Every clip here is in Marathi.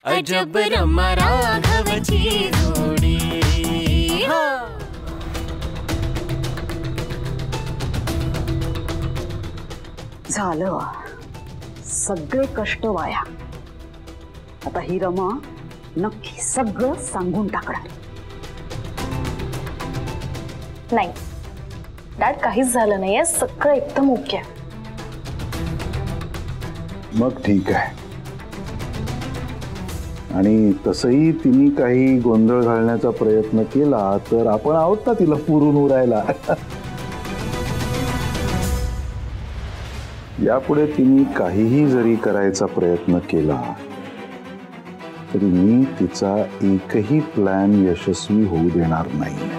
अजब रमा राघवची जोडी। झालं, सगळे कष्ट वाया। आता ही रमा नक्की सगळं सांगून टाकणार। नाही डॅड, काहीच झालं नाहीये, सगळं एकदम ओके। मग ठीक आहे। आणि तसंही तिने काही गोंधळ घालण्याचा प्रयत्न केला तर आपण आहोत ना तिला पुरून उरायला। यापुढे तिने काहीही जरी करायचा प्रयत्न केला तरी मी तिचा एकही प्लॅन यशस्वी होऊ देणार नाही।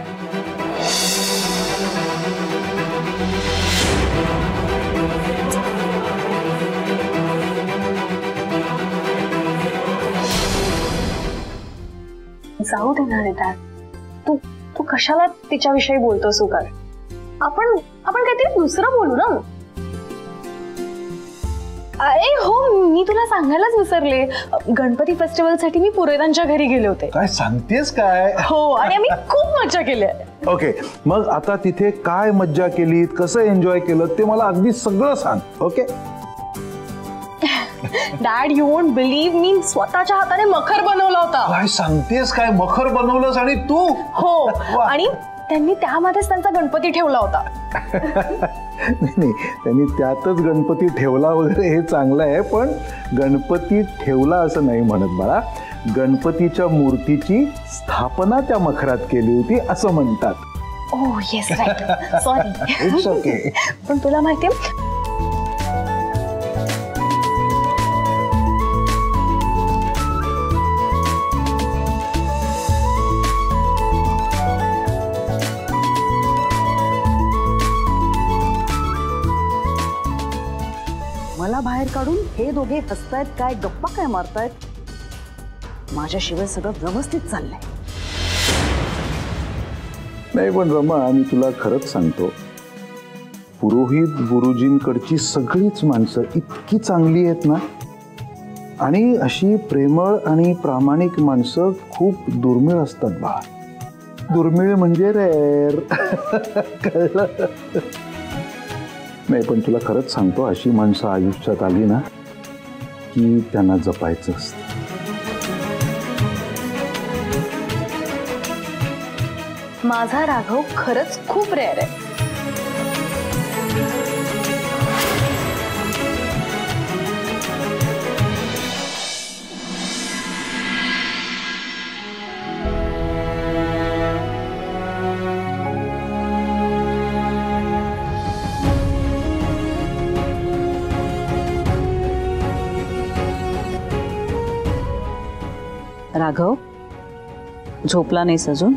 जाऊ देणार डॅड, तू तू कशाला तिच्याविषयी बोलतोस उगाच? आपण काहीतरी दुसरं बोलू ना। अरे हो, मी तुला सांगायलाच विसरले, गणपती फेस्टिवल साठी मी पुरेदांच्या घरी गेले होते। काय सांगतेस काय? हो, आणि आम्ही खूप मज्जा केली। ओके, मग आता तिथे काय मज्जा केली, कसं एन्जॉय केलं ते मला अगदी सगळं सांग। Okay dad, you won't believe, मी स्वतःच्या हाताने मखर बनवला होता। काय सांगतेस काय? मखर बनवलंस आणि तू? हो, आणि त्यांनी त्यामध्येच त्यांचा गणपती ठेवला होता। नाही, त्यांनी त्यातच गणपती ठेवला वगैरे हे चांगलं आहे, पण गणपती ठेवला असं नाही म्हणत बाळा। गणपतीच्या मूर्तीची स्थापना त्या मखरात केली होती असं म्हणतात। Oh yes, right, sorry. It's okay. पण तुला माहितीये, मला बाहेर काढून हे दोघे हसतायत काय, गप्पा काय मारतायत? माझ्याशिवाय सगळं व्यवस्थित चाललंय। नाही पण रमा, मी तुला खरंच सांगतो, पुरोहित गुरुजींकडची सगळीच माणसं इतकी चांगली आहेत ना, आणि अशी प्रेमळ आणि प्रामाणिक माणसं खूप दुर्मिळ असतात बा। दुर्मिळ म्हणजे रेअर। कळलं? नाही पण तुला खरंच सांगतो, अशी माणसं आयुष्यात आली ना की त्यांना जपायचं असतं। माझा राघव खरंच खूप रेअर आहे। राघव, झोपला नाहीस अजून?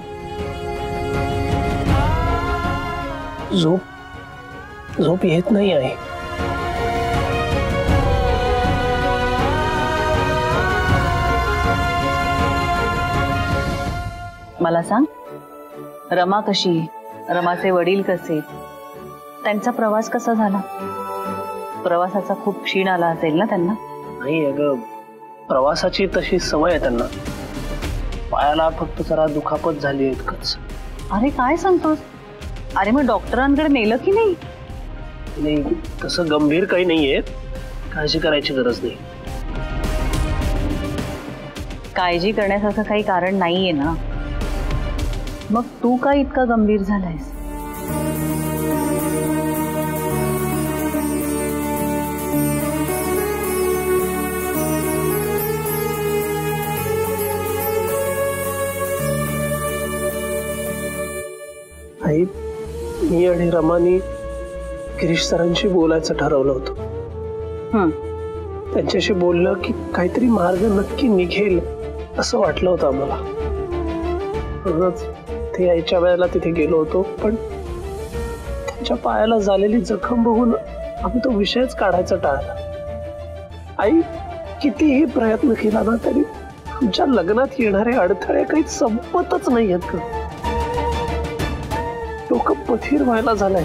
झोप येत नाही आहे। मला सांग, रमा कशी, रमाचे वडील कसे, त्यांचा प्रवास कसा झाला? प्रवासाचा खूप क्षीण आला असेल ना त्यांना? नाही अगं, प्रवासाची तशी सवय आहे त्यांना, पायाला फक्त जरा दुखापत झाली इतकंच। अरे काय सांगतोस? अरे मग डॉक्टरांकडे नेलं की नाही? नाही, तसं गंभीर काही नाहीये, काळजी करायची गरज नाही। काळजी करण्यासारखं काही कारण नाहीये ना, मग तू का इतका गंभीर झालायस? आई, मी आणि रमानी गिरीश सरांशी बोलायचं ठरवलं होतं। त्यांच्याशी बोललं की काहीतरी मार्ग नक्की निघेल असं वाटलं होतं आम्हाला। म्हणूनच ते यायच्या वेळेला तिथे गेलो होतो, पण त्यांच्या पायाला झालेली जखम बघून आम्ही तो विषयच काढायचा टाळला। आई, कितीही प्रयत्न केला ना तरी आमच्या लग्नात येणारे अडथळे काही संपतच नाही आहेत का? डोकं पथीर व्हायला झालंय।